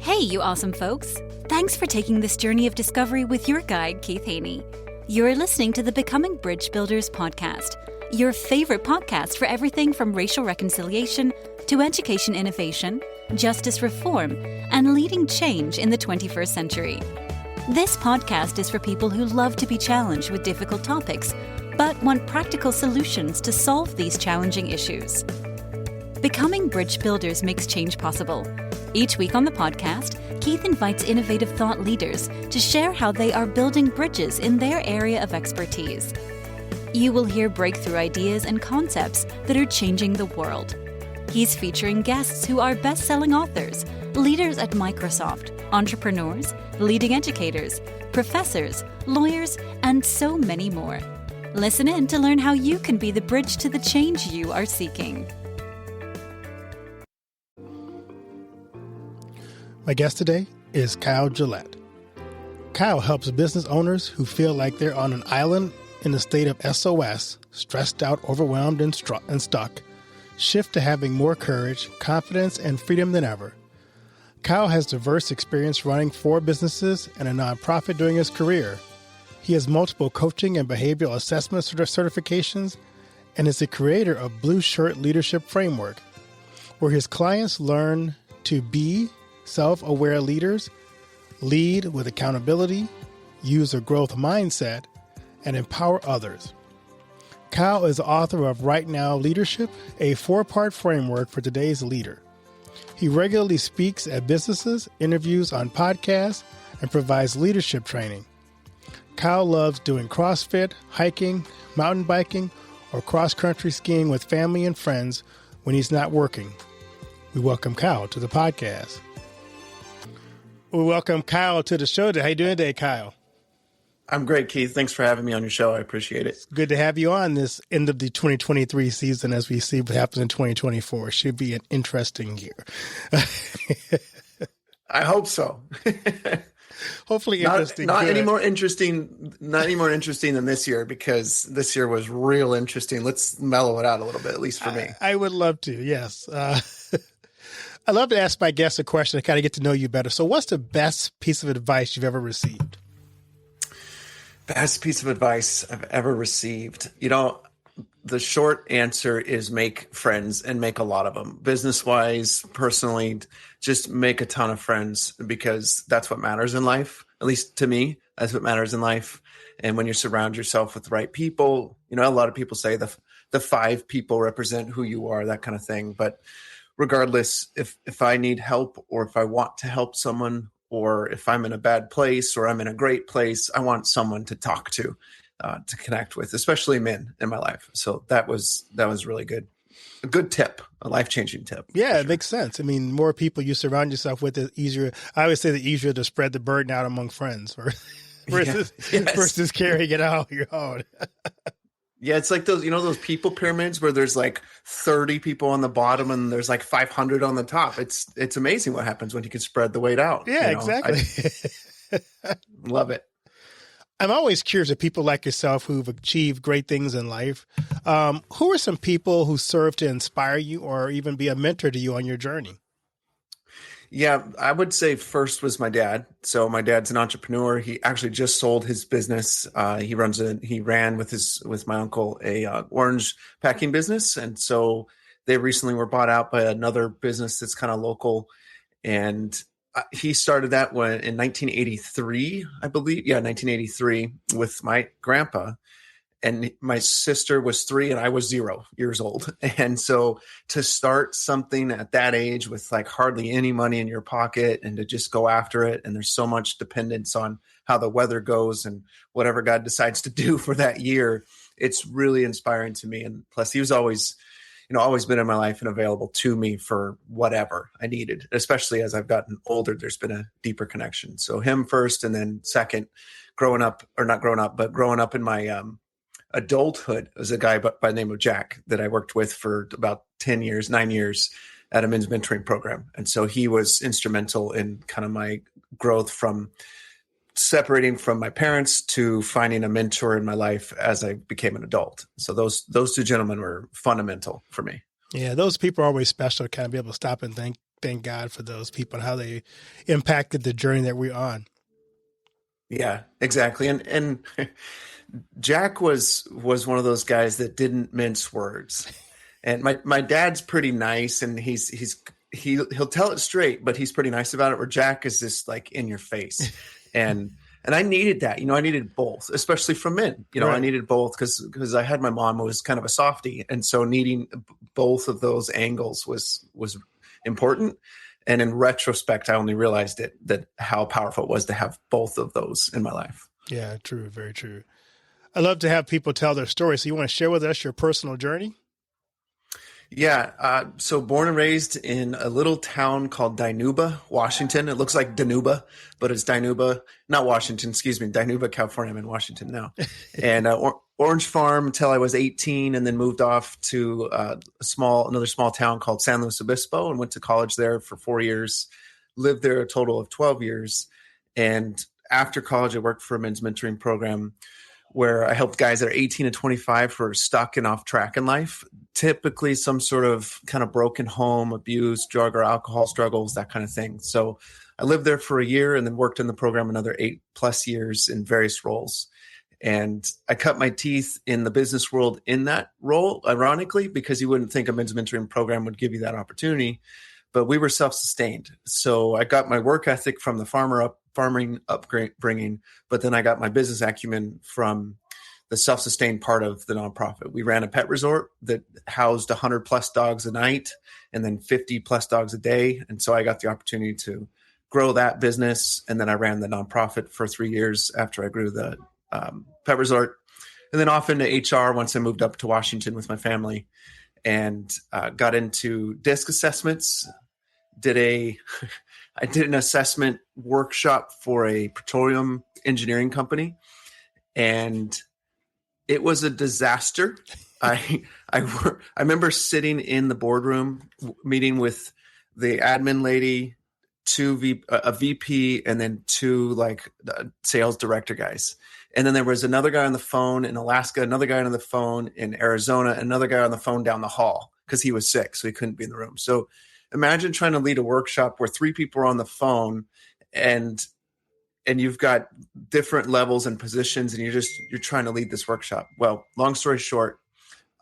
Hey, you awesome folks. Thanks for taking this journey of discovery with your guide, Keith Haney. You're listening to the Becoming Bridge Builders podcast, your favorite podcast for everything from racial reconciliation to education innovation, justice reform, and leading change in the 21st century. This podcast is for people who love to be challenged with difficult topics, but want practical solutions to solve these challenging issues. Becoming Bridge Builders makes change possible. Each week on the podcast, Keith invites innovative thought leaders to share how they are building bridges in their area of expertise. You will hear breakthrough ideas and concepts that are changing the world. He's featuring guests who are best-selling authors, leaders at Microsoft, entrepreneurs, leading educators, professors, lawyers, and so many more. Listen in to learn how you can be the bridge to the change you are seeking. My guest today is Kyle Gillette. Kyle helps business owners who feel like they're on an island in a state of SOS, stressed out, overwhelmed, and stuck, shift to having more courage, confidence, and freedom than ever. Kyle has diverse experience running 4 businesses and a nonprofit during his career. He has multiple coaching and behavioral assessment certifications and is the creator of Blue Shirt Leadership Framework, where his clients learn to be self-aware leaders, lead with accountability, use a growth mindset, and empower others. Kyle is the author of Right Now Leadership, a 4-part framework for today's leader. He regularly speaks at businesses, interviews on podcasts, and provides leadership training. Kyle loves doing CrossFit, hiking, mountain biking, or cross-country skiing with family and friends when he's not working. We welcome Kyle to the podcast. We welcome Kyle to the show. How you doing today, Kyle? I'm great, Keith. Thanks for having me on your show. I appreciate it. Good to have you on this end of the 2023 season as we see what happens in 2024. It should be an interesting year. I hope so. Hopefully interesting. Not any more interesting than this year, because this year was real interesting. Let's mellow it out a little bit, at least for me. I would love to, yes. I love to ask my guests a question to kind of get to know you better. So what's the best piece of advice you've ever received? Best piece of advice I've ever received. The short answer is make friends and make a lot of them. Business-wise, personally, just make a ton of friends, because that's what matters in life. At least to me, that's what matters in life. And when you surround yourself with the right people, a lot of people say the 5 people represent who you are, that kind of thing. But regardless, if I need help, or if I want to help someone, or if I'm in a bad place or I'm in a great place, I want someone to talk to connect with, especially men in my life. So that was really good. A good tip, a life-changing tip. Yeah, it makes sense. I mean, more people you surround yourself with, the easier. I always say the easier to spread the burden out among friends versus carrying it out on your own. Yeah, it's like those people pyramids where there's like 30 people on the bottom and there's like 500 on the top. It's amazing what happens when you can spread the weight out. Yeah, exactly. Love it. I'm always curious of people like yourself who've achieved great things in life. Who are some people who serve to inspire you or even be a mentor to you on your journey? Yeah, I would say first was my dad. So my dad's an entrepreneur. He actually just sold his business. He ran with my uncle a orange packing business, and so they recently were bought out by another business that's kind of local. And he started that in 1983, I believe. Yeah, 1983 with my grandpa. And my sister was 3 and I was 0 years old. And so to start something at that age with like hardly any money in your pocket and to just go after it. And there's so much dependence on how the weather goes and whatever God decides to do for that year. It's really inspiring to me. And plus he was always been in my life and available to me for whatever I needed, especially as I've gotten older. There's been a deeper connection. So him first, and then second, growing up in my, adulthood was a guy by the name of Jack that I worked with for about 9 years at a men's mentoring program. And so he was instrumental in kind of my growth from separating from my parents to finding a mentor in my life as I became an adult. So those 2 gentlemen were fundamental for me. Yeah, those people are always special to kind of be able to stop and think thank God for those people and how they impacted the journey that we're on. Yeah, exactly. And Jack was one of those guys that didn't mince words. And my dad's pretty nice, and he'll tell it straight, but he's pretty nice about it. Where Jack is just like in your face, and I needed that. I needed both, especially from men. Right. I needed both because I had my mom who was kind of a softie, and so needing both of those angles was important. And in retrospect, I only realized that how powerful it was to have both of those in my life. Yeah, true. Very true. I love to have people tell their story. So you want to share with us your personal journey? Yeah. So born and raised in a little town called Dinuba, Washington. It looks like Danuba, but it's Dinuba, not Washington, excuse me, Dinuba, California. I'm in Washington now. And Orange Farm until I was 18, and then moved off to another small town called San Luis Obispo, and went to college there for 4 years, lived there a total of 12 years. And after college, I worked for a men's mentoring program where I helped guys that are 18 to 25 who are stuck and off track in life, typically some sort of kind of broken home, abuse, drug or alcohol struggles, that kind of thing. So I lived there for a year and then worked in the program another 8+ years in various roles. And I cut my teeth in the business world in that role, ironically, because you wouldn't think a men's mentoring program would give you that opportunity. But we were self-sustained. So I got my work ethic from the farming upbringing, but then I got my business acumen from the self-sustained part of the nonprofit. We ran a pet resort that housed 100+ dogs a night and then 50+ dogs a day. And so I got the opportunity to grow that business. And then I ran the nonprofit for 3 years after I grew the pet resort, and then off into HR once I moved up to Washington with my family, and got into disc assessments. I did an assessment workshop for a petroleum engineering company, and it was a disaster. I remember sitting in the boardroom meeting with the admin lady, a VP, and then two sales director guys. And then there was another guy on the phone in Alaska, another guy on the phone in Arizona, another guy on the phone down the hall because he was sick, so he couldn't be in the room. So imagine trying to lead a workshop where 3 people are on the phone and you've got different levels and positions, and you're trying to lead this workshop. Well, long story short,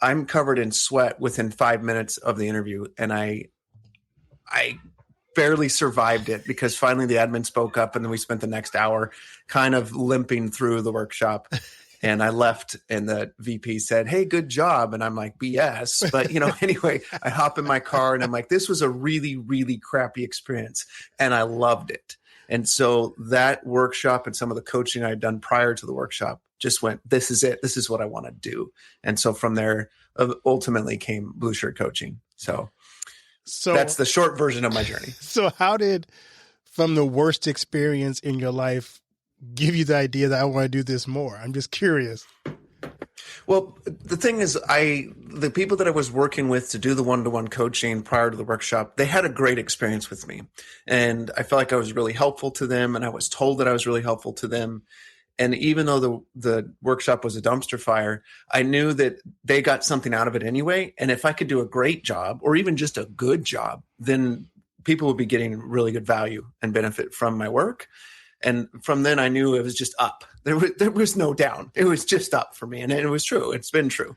I'm covered in sweat within 5 minutes of the interview, and I barely survived it because finally the admin spoke up, and then we spent the next hour kind of limping through the workshop. And I left, and the VP said, "Hey, good job." And I'm like, BS. But, anyway, I hop in my car and I'm like, this was a really, really crappy experience. And I loved it. And so that workshop and some of the coaching I had done prior to the workshop just went, this is it. This is what I want to do. And so from there, ultimately came Blue Shirt Coaching. So that's the short version of my journey. So how did, from the worst experience in your life, give you the idea that I want to do this more? I'm just curious. Well, the thing is, the people that I was working with to do the one-to-one coaching prior to the workshop, they had a great experience with me. And I felt like I was really helpful to them, and I was told that I was really helpful to them. And even though the workshop was a dumpster fire, I knew that they got something out of it anyway. And if I could do a great job or even just a good job, then people would be getting really good value and benefit from my work. And from then I knew it was just up. There was no down. It was just up for me. And it was true. It's been true.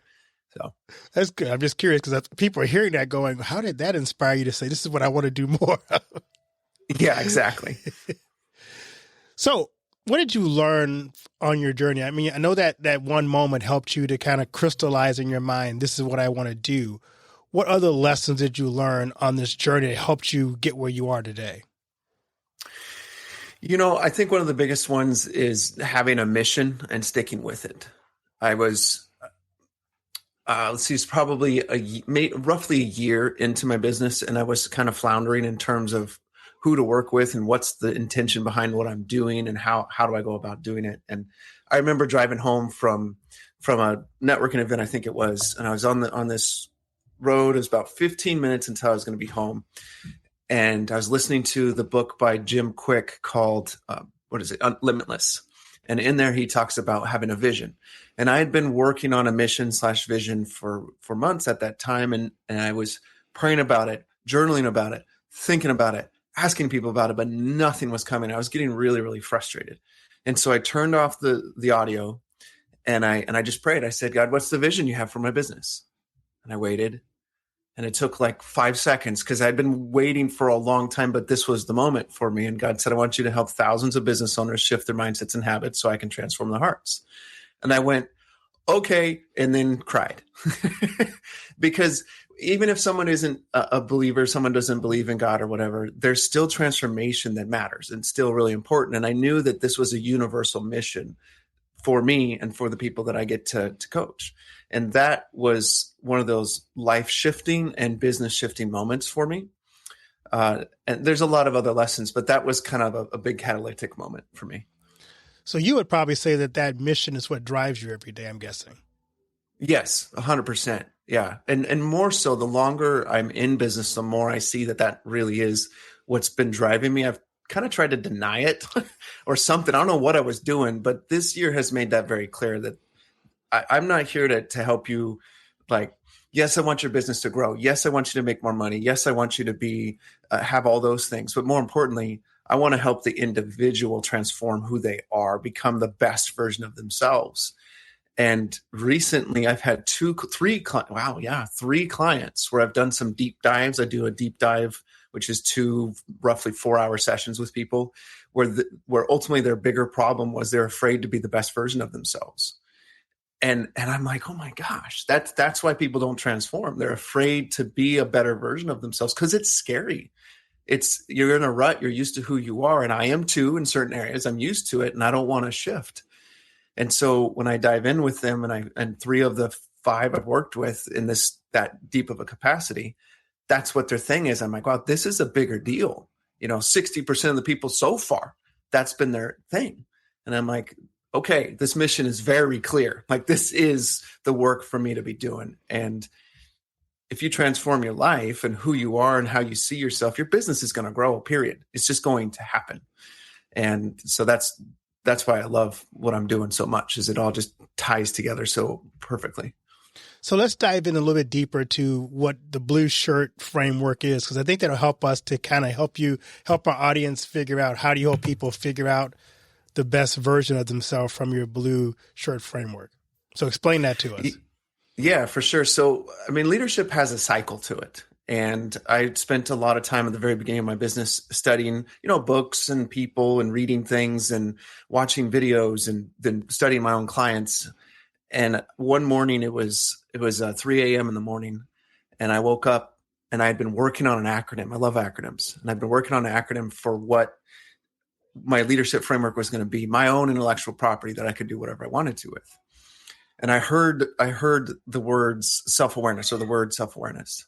So that's good. I'm just curious because people are hearing that going, how did that inspire you to say, this is what I want to do more? Yeah, exactly. So what did you learn on your journey? I mean, I know that one moment helped you to kind of crystallize in your mind, this is what I want to do. What other lessons did you learn on this journey that helped you get where you are today? I think one of the biggest ones is having a mission and sticking with it. I was, it's probably roughly a year into my business, and I was kind of floundering in terms of who to work with and what's the intention behind what I'm doing and how do I go about doing it. And I remember driving home from a networking event, I think it was, and I was on this road. It was about 15 minutes until I was going to be home. And I was listening to the book by Jim Quick called, Limitless. And in there, he talks about having a vision. And I had been working on a mission/vision for months at that time. And I was praying about it, journaling about it, thinking about it, asking people about it, but nothing was coming. I was getting really, really frustrated. And so I turned off the audio and I just prayed. I said, God, what's the vision you have for my business? And I waited. And it took like 5 seconds because I'd been waiting for a long time, but this was the moment for me. And God said, I want you to help thousands of business owners shift their mindsets and habits so I can transform their hearts. And I went, okay, and then cried. Because even if someone isn't a believer, someone doesn't believe in God or whatever, there's still transformation that matters and still really important. And I knew that this was a universal mission for me and for the people that I get to coach. And that was one of those life shifting and business shifting moments for me. And there's a lot of other lessons, but that was kind of a big catalytic moment for me. So you would probably say that mission is what drives you every day, I'm guessing. Yes, 100%. Yeah. And more so, the longer I'm in business, the more I see that really is what's been driving me. I've kind of tried to deny it or something. I don't know what I was doing, but this year has made that very clear that I'm not here to help you. Like, yes, I want your business to grow. Yes, I want you to make more money. Yes, I want you to be have all those things. But more importantly, I want to help the individual transform who they are, become the best version of themselves. And recently I've had three clients where I've done some deep dives. I do a deep dive, which is 2 roughly 4-hour sessions with people where ultimately their bigger problem was they're afraid to be the best version of themselves. And I'm like, oh my gosh, that's why people don't transform. They're afraid to be a better version of themselves because it's scary. You're in a rut. You're used to who you are. And I am too in certain areas. I'm used to it and I don't want to shift. And so when I dive in with them and 3 of the 5 I've worked with in that deep of a capacity, that's what their thing is. I'm like, wow, this is a bigger deal. 60% of the people so far, that's been their thing. And I'm like, okay, this mission is very clear. Like this is the work for me to be doing. And if you transform your life and who you are and how you see yourself, your business is going to grow, period. It's just going to happen. And so that's why I love what I'm doing so much, is it all just ties together so perfectly. So let's dive in a little bit deeper to what the blue shirt framework is, because I think that'll help us to kind of help our audience figure out how do you help people figure out the best version of themselves from your blue shirt framework. So explain that to us. Yeah, for sure. So, leadership has a cycle to it. And I spent a lot of time at the very beginning of my business studying, books and people and reading things and watching videos and then studying my own clients. And one morning it was 3 a.m. in the morning, and I woke up and I had been working on an acronym. I love acronyms. And I've been working on an acronym for what my leadership framework was going to be, my own intellectual property that I could do whatever I wanted to with. And I heard the words self-awareness, or the word self-awareness.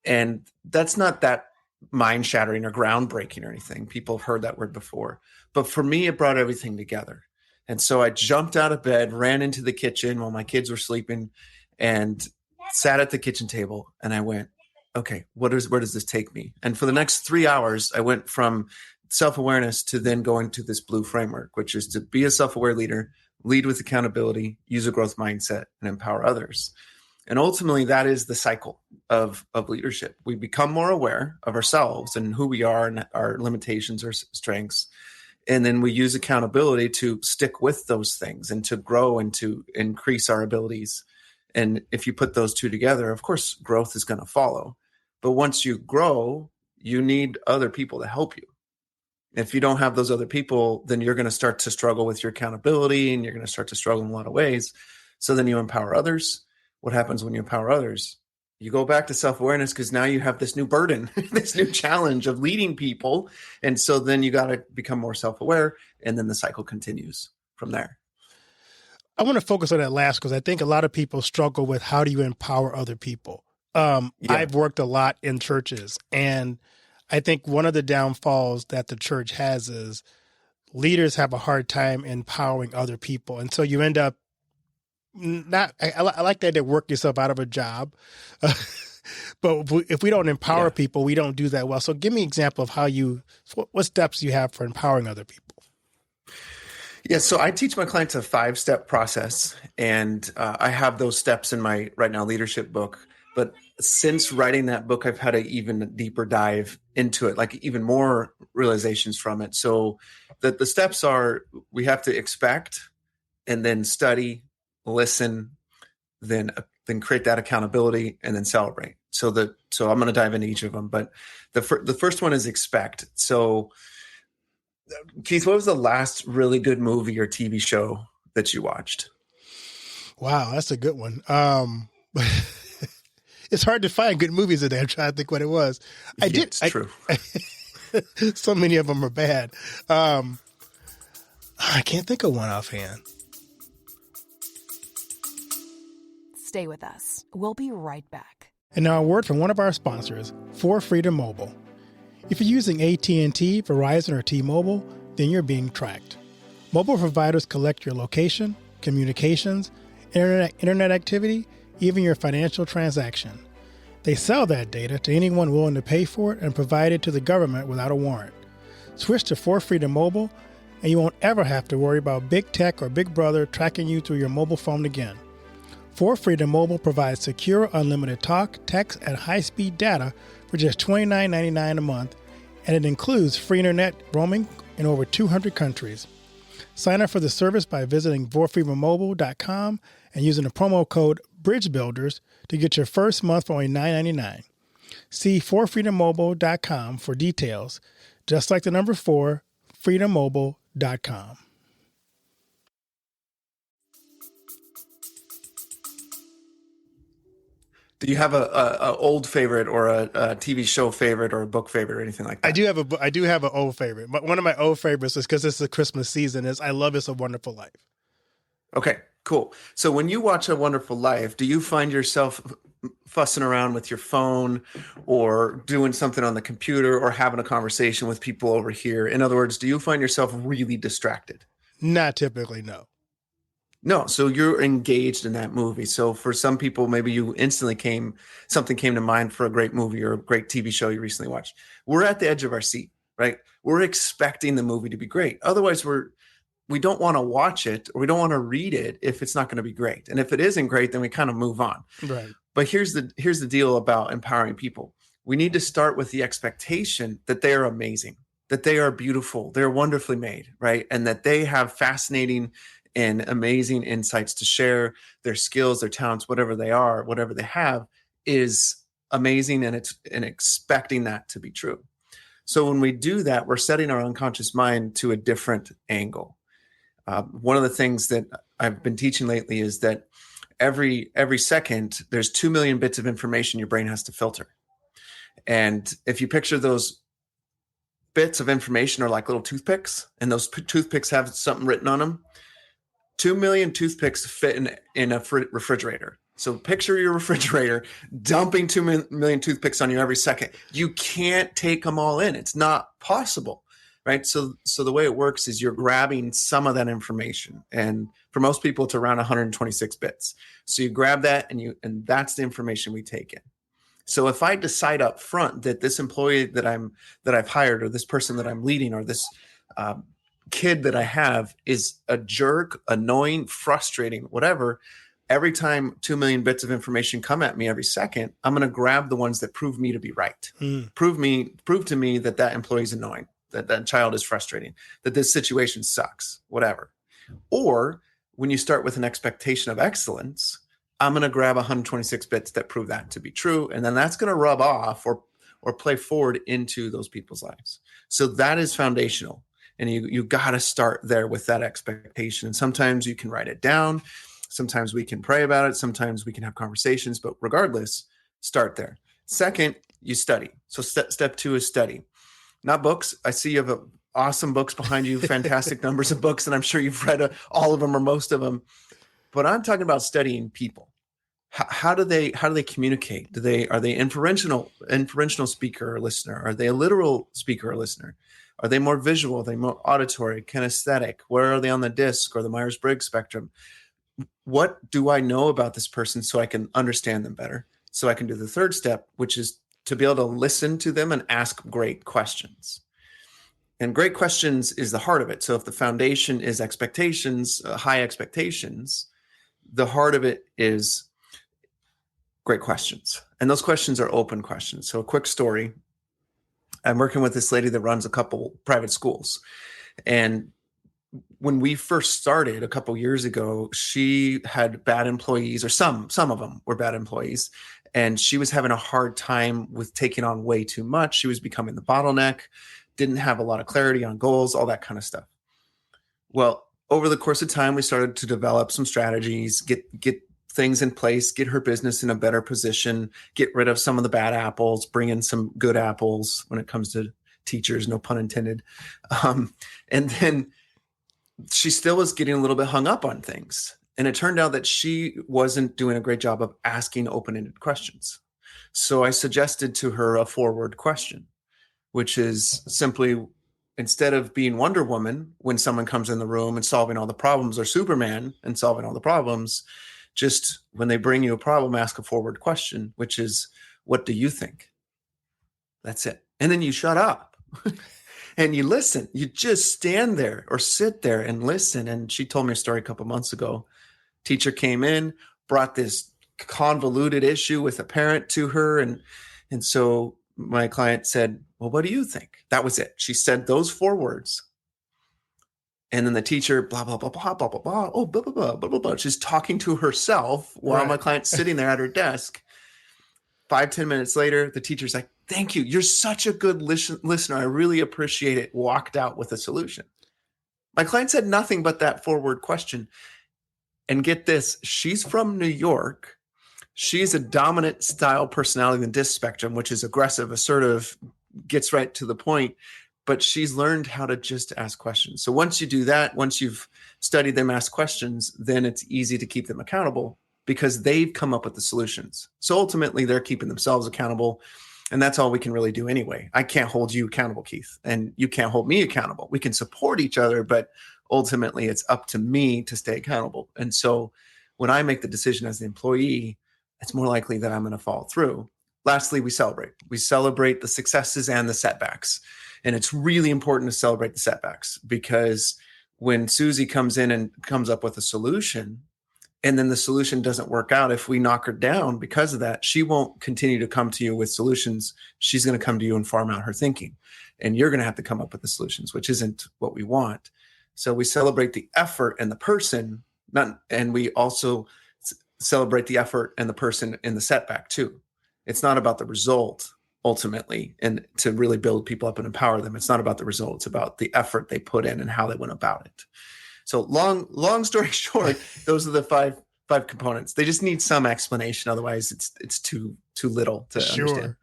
And that's not that mind-shattering or groundbreaking or anything. People have heard that word before. But for me, it brought everything together. And so I jumped out of bed, ran into the kitchen while my kids were sleeping, and sat at the kitchen table. And I went, okay, where does this take me? And for the next 3 hours, I went from self-awareness to then going to this blue framework, which is to be a self-aware leader, lead with accountability, use a growth mindset, and empower others. And ultimately, that is the cycle of leadership. We become more aware of ourselves and who we are and our limitations or strengths. And then we use accountability to stick with those things and to grow and to increase our abilities. And if you put those two together, of course, growth is going to follow. But once you grow, you need other people to help you. If you don't have those other people, then you're going to start to struggle with your accountability and you're going to start to struggle in a lot of ways. So then you empower others. What happens when you empower others? You go back to self-awareness because now you have this new burden, this new challenge of leading people. And so then you got to become more self-aware, and then the cycle continues from there. I want to focus on that last because I think a lot of people struggle with how do you empower other people. I've worked a lot in churches, and I think one of the downfalls that the church has is leaders have a hard time empowering other people. And so you end up I like that they work yourself out of a job. But if we don't empower people, we don't do that well. So give me an example of what steps you have for empowering other people. Yeah, so I teach my clients a 5-step process, and I have those steps in my right now leadership book. But since writing that book, I've had an even deeper dive into it, like even more realizations from it. So the steps are, we have to expect and then study, listen, then create that accountability and then celebrate. So I'm going to dive into each of them, but the first one is expect. So Keith, what was the last really good movie or TV show that you watched? Wow, that's a good one. It's hard to find good movies today. I'm trying to think what it was. It's true. So many of them are bad. I can't think of one offhand. Stay with us. We'll be right back. And now a word from one of our sponsors, For Freedom Mobile. If you're using AT&T, Verizon, or T-Mobile, then you're being tracked. Mobile providers collect your location, communications, internet activity, even your financial transaction. They sell that data to anyone willing to pay for it and provide it to the government without a warrant. Switch to For Freedom Mobile, and you won't ever have to worry about big tech or Big Brother tracking you through your mobile phone again. For Freedom Mobile provides secure, unlimited talk, text, and high-speed data for just $29.99 a month, and it includes free internet roaming in over 200 countries. Sign up for the service by visiting forfreedommobile.com and using the promo code BRIDGEBUILDERS to get your first month for only $9.99. See forfreedommobile.com for details, just like the number 4, freedommobile.com. Do you have a old favorite or a TV show favorite or a book favorite or anything like that? I do have an old favorite. But one of my old favorites is because it's the Christmas season. Is I love It's a Wonderful Life. Okay, cool. So when you watch A Wonderful Life, do you find yourself fussing around with your phone or doing something on the computer or having a conversation with people over here? In other words, do you find yourself really distracted? Not typically, no. No, so you're engaged in that movie. So for some people, maybe you instantly something came to mind for a great movie or a great TV show you recently watched. We're at the edge of our seat, right? We're expecting the movie to be great. Otherwise, we don't want to watch it or we don't want to read it if it's not going to be great. And if it isn't great, then we kind of move on. Right. But here's the deal about empowering people. We need to start with the expectation that they are amazing, that they are beautiful, they're wonderfully made, right? And that they have fascinating and amazing insights to share. Their skills, their talents, whatever they are, whatever they have is amazing, and expecting that to be true. So when we do that, we're setting our unconscious mind to a different angle. One of the things that I've been teaching lately is that every second there's 2 million bits of information your brain has to filter. And if you picture those bits of information are like little toothpicks, and those toothpicks have something written on them, 2 million toothpicks fit in a refrigerator. So picture your refrigerator dumping 2 million toothpicks on you every second. You can't take them all in. It's not possible, right? So the way it works is you're grabbing some of that information. And for most people, it's around 126 bits. So you grab that and that's the information we take in. So if I decide up front that this employee that I've hired, or this person that I'm leading, or this kid that I have is a jerk, annoying, frustrating, whatever, every time 2 million bits of information come at me every second, I'm going to grab the ones that prove me to be right. Prove to me that employee is annoying, that child is frustrating, that this situation sucks, whatever. Or when you start with an expectation of excellence, I'm going to grab 126 bits that prove that to be true. And then that's going to rub off or play forward into those people's lives. So that is foundational. And you got to start there with that expectation. And sometimes you can write it down. Sometimes we can pray about it. Sometimes we can have conversations. But regardless, start there. Second, you study. So step 2 is study. Not books. I see you have awesome books behind you, fantastic numbers of books, and I'm sure you've read all of them or most of them. But I'm talking about studying people. How do they communicate? Are they inferential speaker or listener? Are they a literal speaker or listener? Are they more visual? Are they more auditory, kinesthetic? Where are they on the DISC or the Myers-Briggs spectrum? What do I know about this person so I can understand them better? So I can do the third step, which is to be able to listen to them and ask great questions. And great questions is the heart of it. So if the foundation is expectations, high expectations, the heart of it is great questions. And those questions are open questions. So a quick story. I'm working with this lady that runs a couple private schools. And when we first started a couple years ago, she had bad employees, or some of them were bad employees. And she was having a hard time with taking on way too much. She was becoming the bottleneck, didn't have a lot of clarity on goals, all that kind of stuff. Well, over the course of time, we started to develop some strategies, get things in place, get her business in a better position, get rid of some of the bad apples, bring in some good apples when it comes to teachers, no pun intended. And then she still was getting a little bit hung up on things. And it turned out that she wasn't doing a great job of asking open-ended questions. So I suggested to her a forward question, which is simply, instead of being Wonder Woman when someone comes in the room and solving all the problems, or Superman and solving all the problems, just when they bring you a problem, ask a forward question, which is, what do you think? That's it. And then you shut up and you listen. You just stand there or sit there and listen. And she told me a story a couple months ago. Teacher came in, brought this convoluted issue with a parent to her. And so my client said, well, what do you think? That was it. She said those 4 words. And then the teacher, blah, blah, blah, blah, blah, blah, blah, oh, blah, blah, blah, blah, blah, blah. She's talking to herself while my client's sitting there at her desk. 5-10 minutes later, the teacher's like, thank you. You're such a good listener. I really appreciate it. Walked out with a solution. My client said nothing but that forward question. And get this, she's from New York. She's a dominant style personality in the DISC spectrum, which is aggressive, assertive, gets right to the point. But she's learned how to just ask questions. So once you do that, once you've studied them, ask questions, then it's easy to keep them accountable because they've come up with the solutions. So ultimately, they're keeping themselves accountable. And that's all we can really do anyway. I can't hold you accountable, Keith, and you can't hold me accountable. We can support each other, but ultimately, it's up to me to stay accountable. And so when I make the decision as the employee, it's more likely that I'm going to follow through. Lastly, we celebrate. We celebrate the successes and the setbacks. And it's really important to celebrate the setbacks, because when Susie comes in and comes up with a solution, and then the solution doesn't work out, if we knock her down because of that, she won't continue to come to you with solutions. She's going to come to you and farm out her thinking. And you're going to have to come up with the solutions, which isn't what we want. So we celebrate the effort and the person, and we also celebrate the effort and the person in the setback too. It's not about the result ultimately, and to really build people up and empower them. It's not about the result. It's about the effort they put in and how they went about it. So long story short, those are the five components. They just need some explanation. Otherwise it's too little to understand.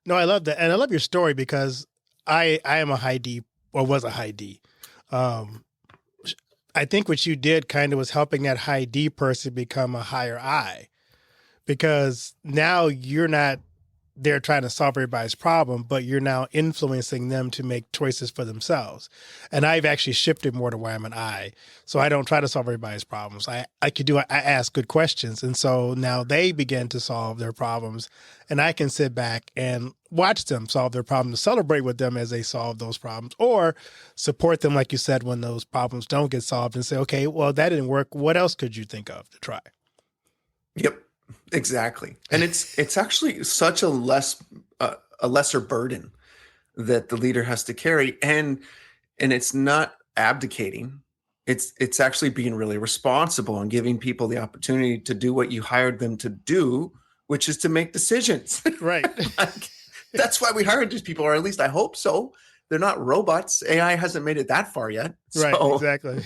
No, I love that. And I love your story because I am a high D, or was a high D. I think what you did kind of was helping that high D person become a higher I, because now you're not there trying to solve everybody's problem, but you're now influencing them to make choices for themselves. And I've actually shifted more to where I'm an I. So I don't try to solve everybody's problems. I ask good questions. And so now they begin to solve their problems, and I can sit back and watch them solve their problems, celebrate with them as they solve those problems, or support them, like you said, when those problems don't get solved, and say, okay, well, that didn't work. What else could you think of to try? Yep. Exactly. And it's actually such a lesser burden that the leader has to carry. And it's not abdicating. It's actually being really responsible and giving people the opportunity to do what you hired them to do, which is to make decisions. Right. That's why we hired these people, or at least I hope so. They're not robots. AI hasn't made it that far yet. Right, exactly.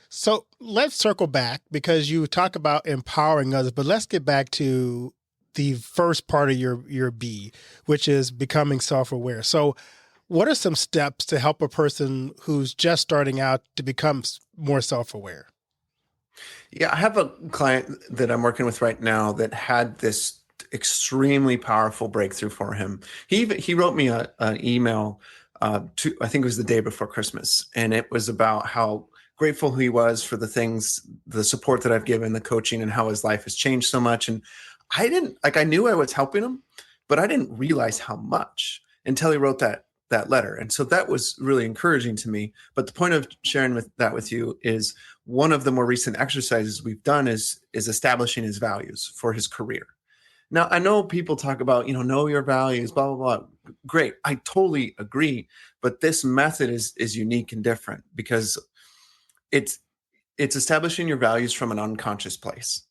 So let's circle back, because you talk about empowering others, but let's get back to the first part of your B, which is becoming self-aware. So what are some steps to help a person who's just starting out to become more self-aware? Yeah, I have a client that I'm working with right now that had this extremely powerful breakthrough for him. He wrote me an email, I think it was the day before Christmas, and it was about how grateful he was for the support that I've given, the coaching, and how his life has changed so much. And I knew I was helping him, but I didn't realize how much until he wrote that letter. And so that was really encouraging to me. But the point of sharing that with you is one of the more recent exercises we've done is establishing his values for his career. Now, I know people talk about, know your values, blah, blah, blah. Great. I totally agree. But this method is unique and different because it's establishing your values from an unconscious place.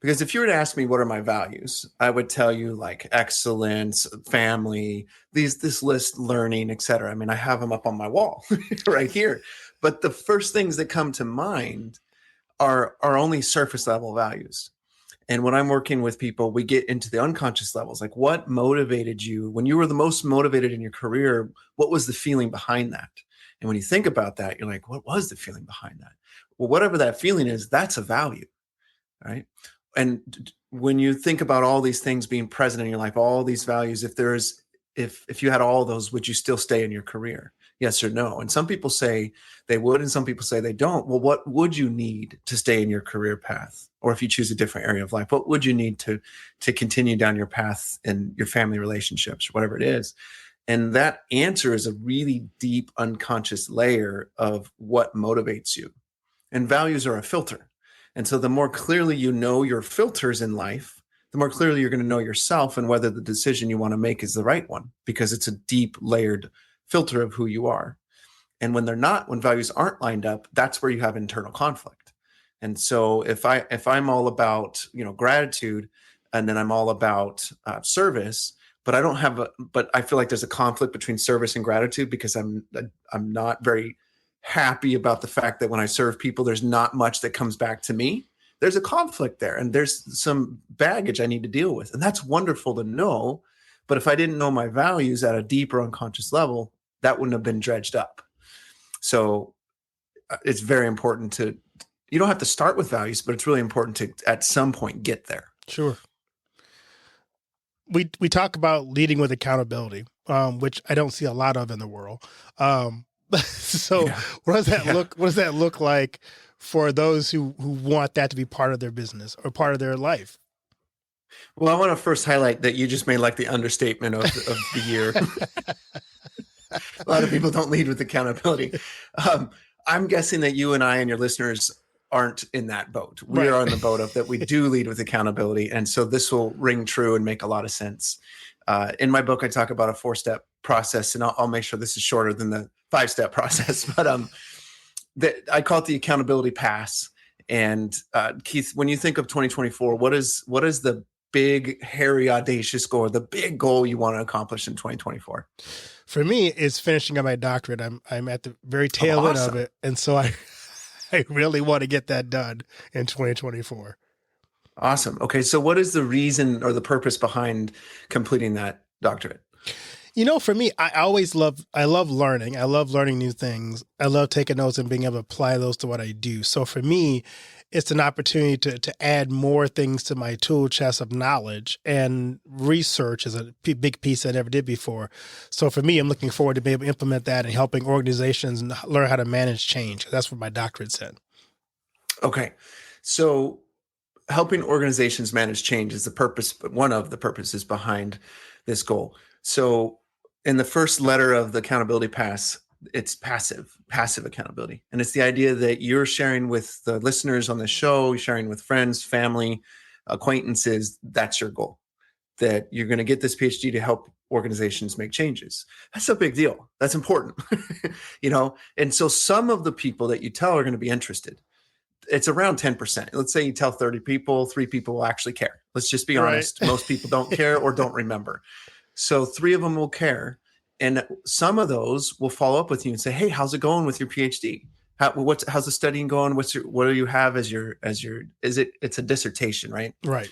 Because if you were to ask me what are my values, I would tell you like excellence, family, this list, learning, etc. I mean, I have them up on my wall right here. But the first things that come to mind are only surface level values. And when I'm working with people, we get into the unconscious levels. Like, what motivated you when you were the most motivated in your career? What was the feeling behind that? And when you think about that, you're like, what was the feeling behind that? Well, whatever that feeling is, that's a value, right? And when you think about all these things being present in your life, all these values, if you had all those, would you still stay in your career? Yes or no? And some people say they would, and some people say they don't. Well, what would you need to stay in your career path? Or if you choose a different area of life, what would you need to continue down your path in your family relationships or whatever it is? And that answer is a really deep unconscious layer of what motivates you. And values are a filter. And so the more clearly you know your filters in life, the more clearly you're going to know yourself and whether the decision you want to make is the right one, because it's a deep layered filter of who you are. And when values aren't lined up, that's where you have internal conflict. And so if I'm all about, gratitude, and then I'm all about service, but I feel like there's a conflict between service and gratitude because I'm not very happy about the fact that when I serve people, there's not much that comes back to me. There's a conflict there, and there's some baggage I need to deal with. And that's wonderful to know. But if I didn't know my values at a deeper unconscious level, that wouldn't have been dredged up. So it's very important you don't have to start with values, but it's really important to at some point get there. Sure. We talk about leading with accountability, which I don't see a lot of in the world. So yeah. What does that look like for those who want that to be part of their business or part of their life? Well, I want to first highlight that you just made like the understatement of the year. A lot of people don't lead with accountability. I'm guessing that you and I and your listeners aren't in that boat. We are on the boat of that we do lead with accountability. And so this will ring true and make a lot of sense. In my book, I talk about a 4-step process, and I'll make sure this is shorter than the 5-step process. But I call it the accountability pass. And Keith, when you think of 2024, what is the big, hairy, audacious goal, or the big goal you want to accomplish in 2024? For me, it's finishing up my doctorate. I'm at the very tail end of it, and so I really want to get that done in 2024. Awesome. Okay, so what is the reason or the purpose behind completing that doctorate? For me, I love learning. I love learning new things. I love taking notes and being able to apply those to what I do. So for me, it's an opportunity to add more things to my tool chest of knowledge, and research is a big piece I never did before. So for me, I'm looking forward to be able to implement that and helping organizations learn how to manage change. That's what my doctorate said. Okay. So helping organizations manage change is the purpose, but one of the purposes behind this goal. So in the first letter of the accountability pass, it's passive accountability. And it's the idea that you're sharing with the listeners on the show, sharing with friends, family, acquaintances. That's your goal, that you're going to get this PhD to help organizations make changes. That's a big deal. That's important, And so some of the people that you tell are going to be interested. It's around 10%. Let's say you tell 30 people, 3 people will actually care. Let's just be honest. Most people don't care or don't remember. So 3 of them will care. And some of those will follow up with you and say, "Hey, how's it going with your PhD? How's the studying going? What do you have it's a dissertation, right?" Right.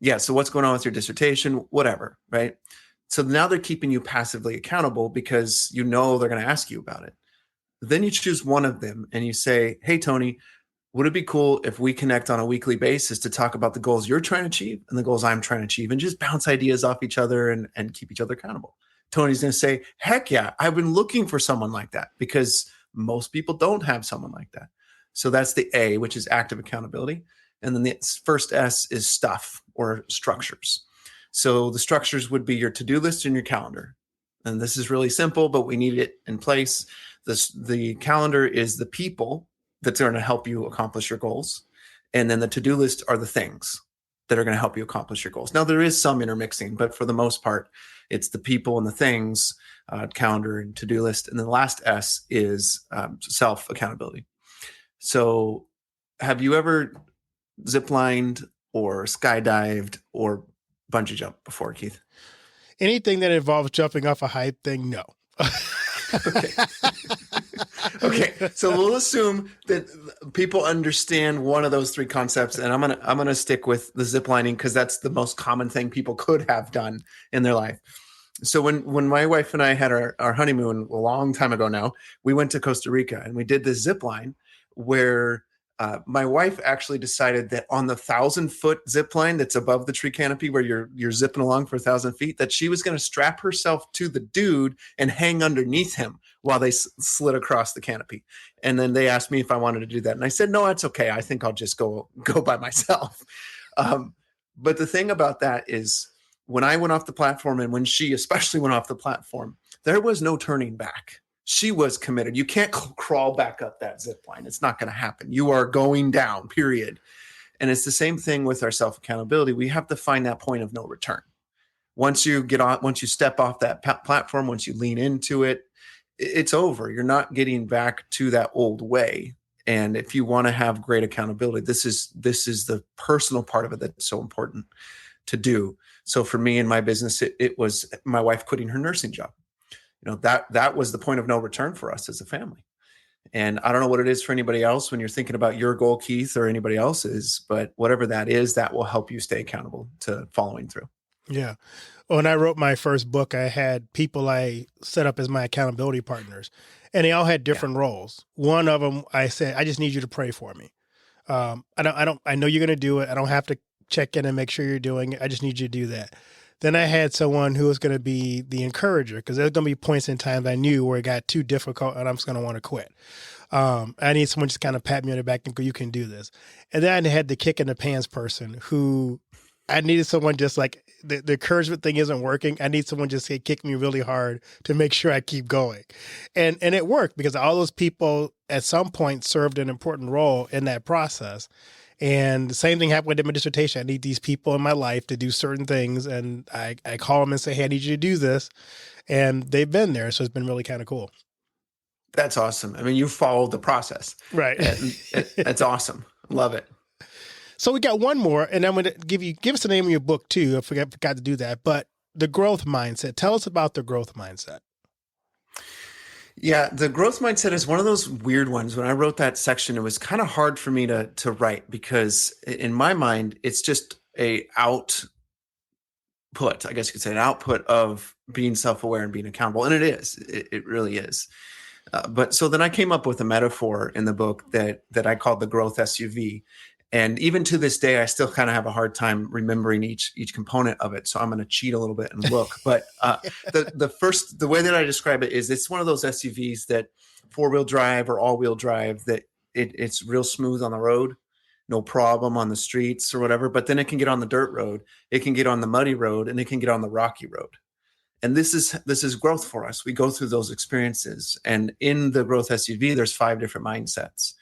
Yeah. So what's going on with your dissertation? Whatever. Right. So now they're keeping you passively accountable because they're going to ask you about it. Then you choose one of them and you say, "Hey, Tony, would it be cool if we connect on a weekly basis to talk about the goals you're trying to achieve and the goals I'm trying to achieve, and just bounce ideas off each other and keep each other accountable?" Tony's going to say, "Heck yeah, I've been looking for someone like that," because most people don't have someone like that. So that's the A, which is active accountability. And then the first S is stuff or structures. So the structures would be your to-do list and your calendar. And this is really simple, but we need it in place. The calendar is the people that's going to help you accomplish your goals. And then the to-do list are the things. that are going to help you accomplish your goals. Now, there is some intermixing, but for the most part, it's the people and the things, calendar and to-do list. And the last S is self-accountability. So have you ever ziplined or skydived or bungee jumped before, Keith? Anything that involves jumping off a height thing, no. Okay. Okay. So we'll assume that people understand one of those three concepts, and I'm gonna stick with the zip lining because that's the most common thing people could have done in their life. So when my wife and I had our honeymoon a long time ago now, we went to Costa Rica and we did this zip line where my wife actually decided that on the 1,000-foot zip line that's above the tree canopy where you're zipping along for 1,000 feet, that she was going to strap herself to the dude and hang underneath him while they slid across the canopy. And then they asked me if I wanted to do that. And I said, no, that's okay. I think I'll just go by myself. But the thing about that is when I went off the platform and when she especially went off the platform, there was no turning back. She was committed. You can't crawl back up that zip line. It's not going to happen. You are going down, period. And it's the same thing with our self-accountability. We have to find that point of no return. Once you step off that platform, once you lean into it, it's over. You're not getting back to that old way. And if you want to have great accountability, this is the personal part of it that's so important to do. So for me in my business, it was my wife quitting her nursing job. That was the point of no return for us as a family. And I don't know what it is for anybody else when you're thinking about your goal, Keith, or anybody else's, but whatever that is, that will help you stay accountable to following through. Yeah. When I wrote my first book, I had people I set up as my accountability partners, and they all had different roles. One of them, I said, I just need you to pray for me. I know you're going to do it. I don't have to check in and make sure you're doing it. I just need you to do that. Then I had someone who was going to be the encourager because there's going to be points in time that I knew where it got too difficult and I'm just going to want to quit. I need someone just kind of pat me on the back and go, you can do this. And then I had the kick in the pants person who I needed someone just like the encouragement thing isn't working. I need someone just to kick me really hard to make sure I keep going. And it worked because all those people at some point served an important role in that process. And the same thing happened with my dissertation. I need these people in my life to do certain things. And I call them and say, hey, I need you to do this. And they've been there. So it's been really kind of cool. That's awesome. I mean, you followed the process. Right. That's awesome. Love it. So we got one more, and I'm going to give us the name of your book too. I forgot to do that. But the growth mindset. Tell us about the growth mindset. Yeah, the growth mindset is one of those weird ones. When I wrote that section, it was kind of hard for me to write because in my mind, it's just a output, I guess you could say an output of being self-aware and being accountable. And it is, it really is. But so then I came up with a metaphor in the book that I called the growth SUV. And even to this day, I still kind of have a hard time remembering each component of it. So I'm going to cheat a little bit and look. But the way that I describe it is it's one of those SUVs that 4-wheel drive or all-wheel drive that it's real smooth on the road, no problem on the streets or whatever. But then it can get on the dirt road, it can get on the muddy road, and it can get on the rocky road. And this is growth for us. We go through those experiences. And in the growth SUV, there's 5 different mindsets.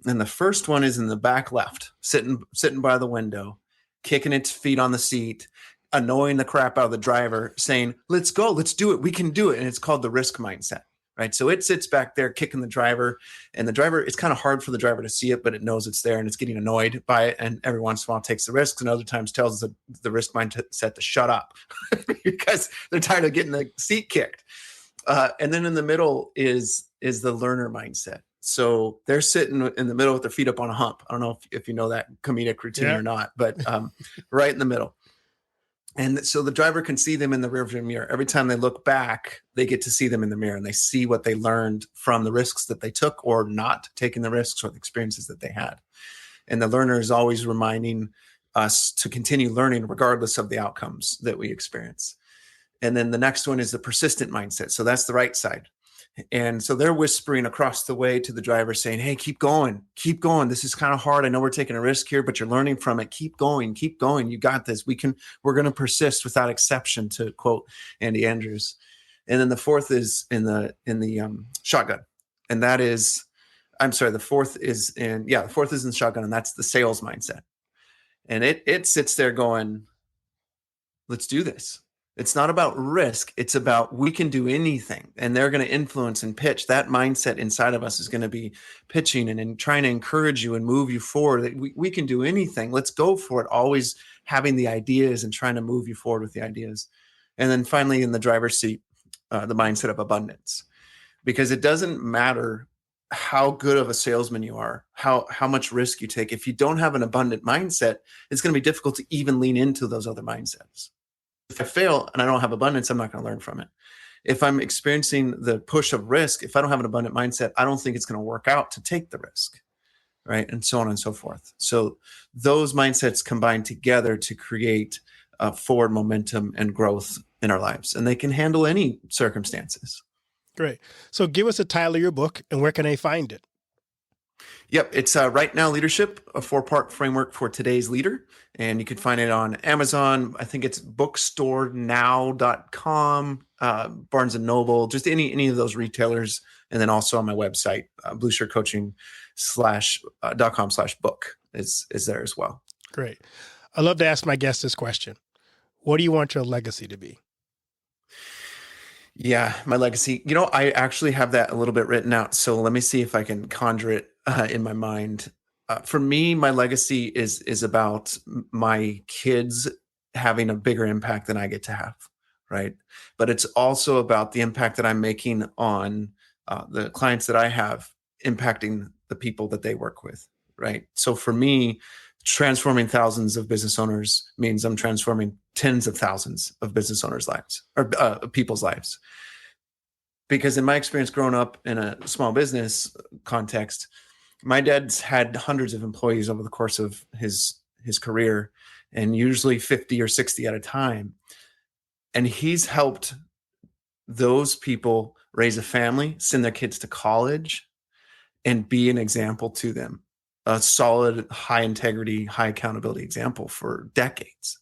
And the first one is in the back left, sitting by the window, kicking its feet on the seat, annoying the crap out of the driver, saying, let's go, let's do it, we can do it. And it's called the risk mindset, right? So it sits back there kicking the driver, and the driver, it's kind of hard for the driver to see it, but it knows it's there and it's getting annoyed by it. And every once in a while takes the risks and other times tells the risk mindset to shut up because they're tired of getting the seat kicked. And then in the middle is the learner mindset. So they're sitting in the middle with their feet up on a hump. I don't know if you know that comedic routine or not, but right in the middle. And so the driver can see them in the rearview mirror. Every time they look back, they get to see them in the mirror and they see what they learned from the risks that they took or not taking the risks or the experiences that they had. And the learner is always reminding us to continue learning regardless of the outcomes that we experience. And then the next one is the persistent mindset. So that's the right side. And so they're whispering across the way to the driver saying, hey, keep going. This is kind of hard. I know we're taking a risk here, but you're learning from it. Keep going. You got this. We're going to persist without exception, to quote Andy Andrews. And then the fourth is in the shotgun. And that is, the fourth is in the shotgun. And that's the sales mindset. And it sits there going, let's do this. It's not about risk. It's about we can do anything. And they're going to influence and pitch. That mindset inside of us is going to be pitching and trying to encourage you and move you forward. That we can do anything. Let's go for it. Always having the ideas and trying to move you forward with the ideas. And then finally, in the driver's seat, the mindset of abundance. Because it doesn't matter how good of a salesman you are, how much risk you take. If you don't have an abundant mindset, it's going to be difficult to even lean into those other mindsets. If I fail and I don't have abundance, I'm not going to learn from it. If I'm experiencing the push of risk, if I don't have an abundant mindset, I don't think it's going to work out to take the risk, right? And so on and so forth. So those mindsets combine together to create forward momentum and growth in our lives, and they can handle any circumstances. Great. So give us the title of your book and where can they find it? Yep. It's Right Now Leadership, a 4-part framework for today's leader. And you can find it on Amazon. I think it's bookstorenow.com, Barnes & Noble, just any of those retailers. And then also on my website, blueshirtcoaching.com/book is there as well. Great. I love to ask my guests this question. What do you want your legacy to be? Yeah, my legacy. I actually have that a little bit written out. So let me see if I can conjure it in my mind. For me, my legacy is about my kids having a bigger impact than I get to have, right? But it's also about the impact that I'm making on the clients that I have, impacting the people that they work with, right? So for me, transforming thousands of business owners means I'm transforming tens of thousands of business owners' lives or people's lives. Because in my experience growing up in a small business context, my dad's had hundreds of employees over the course of his career, and usually 50 or 60 at a time. And he's helped those people raise a family, send their kids to college, and be an example to them. A solid, high integrity, high accountability example for decades.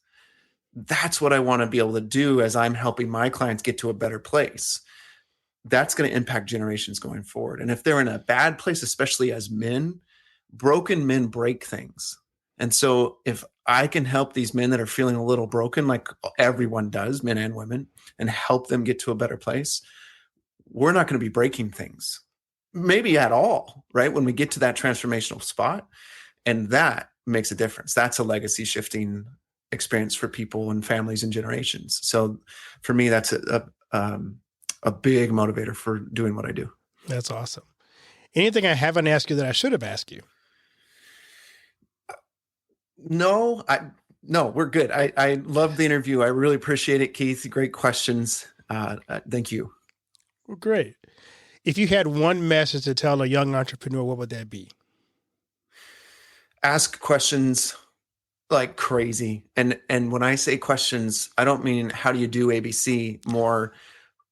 That's what I want to be able to do as I'm helping my clients get to a better place. That's going to impact generations going forward. And if they're in a bad place, especially as men, broken men break things. And so if I can help these men that are feeling a little broken, like everyone does, men and women, and help them get to a better place, we're not going to be breaking things. Maybe at all, right? When we get to that transformational spot, and that makes a difference. That's a legacy shifting experience for people and families and generations. So for me, that's a big motivator for doing what I do. That's awesome. Anything I haven't asked you that I should have asked you? No, we're good. I love the interview. I really appreciate it, Keith. Great questions. Thank you. Well, great. If you had one message to tell a young entrepreneur, what would that be? Ask questions like crazy. And when I say questions, I don't mean how do you do ABC, more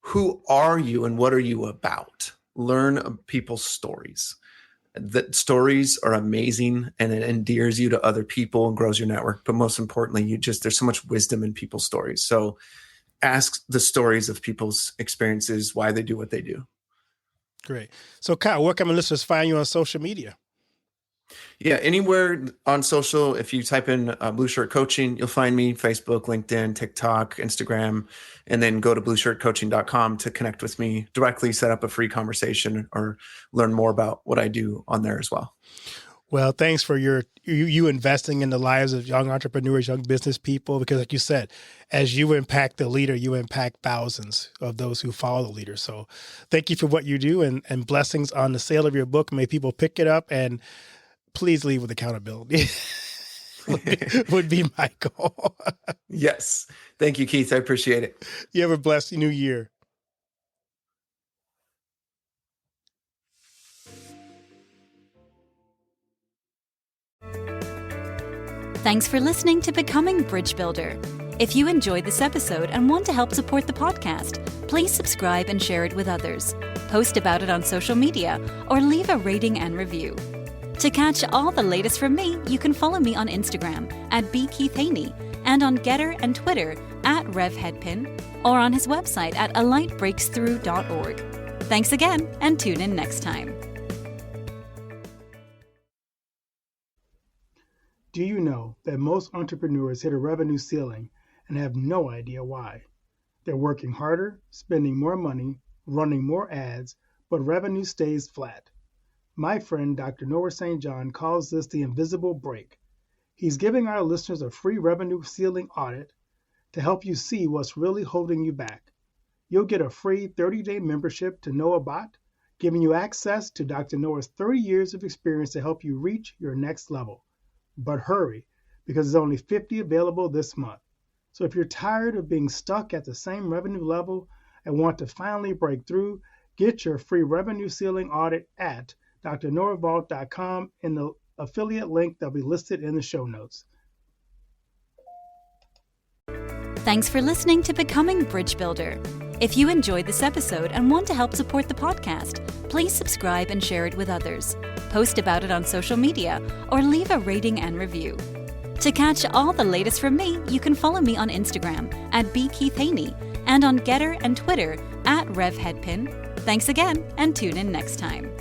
who are you and what are you about? Learn people's stories. That stories are amazing and it endears you to other people and grows your network. But most importantly, there's so much wisdom in people's stories. So ask the stories of people's experiences, why they do what they do. Great. So Kyle, where can my listeners find you on social media? Yeah, anywhere on social. If you type in Blue Shirt Coaching, you'll find me: Facebook, LinkedIn, TikTok, Instagram, and then go to blueshirtcoaching.com to connect with me directly, set up a free conversation, or learn more about what I do on there as well. Well, thanks for you investing in the lives of young entrepreneurs, young business people, because like you said, as you impact the leader, you impact thousands of those who follow the leader. So thank you for what you do, and blessings on the sale of your book. May people pick it up, and please leave with accountability would be my goal. Yes. Thank you, Keith. I appreciate it. You have a blessed new year. Thanks for listening to Becoming Bridge Builder. If you enjoyed this episode and want to help support the podcast, please subscribe and share it with others. Post about it on social media or leave a rating and review. To catch all the latest from me, you can follow me on Instagram at @bkeithhaney and on Getter and Twitter @RevHeadpin or on his website at alightbreaksthrough.org. Thanks again, and tune in next time. Do you know that most entrepreneurs hit a revenue ceiling and have no idea why? They're working harder, spending more money, running more ads, but revenue stays flat. My friend Dr. Noah St. John calls this the invisible break. He's giving our listeners a free revenue ceiling audit to help you see what's really holding you back. You'll get a free 30-day membership to NoahBot, giving you access to Dr. Noah's 30 years of experience to help you reach your next level. But hurry, because there's only 50 available this month. So if you're tired of being stuck at the same revenue level and want to finally break through, get your free revenue ceiling audit at drnoahvault.com in the affiliate link that'll be listed in the show notes. Thanks for listening to Becoming Bridge Builder. If you enjoyed this episode and want to help support the podcast, please subscribe and share it with others. Post about it on social media or leave a rating and review. To catch all the latest from me, you can follow me on Instagram at bkeithhaney and on Getter and Twitter at RevHeadpin. Thanks again and tune in next time.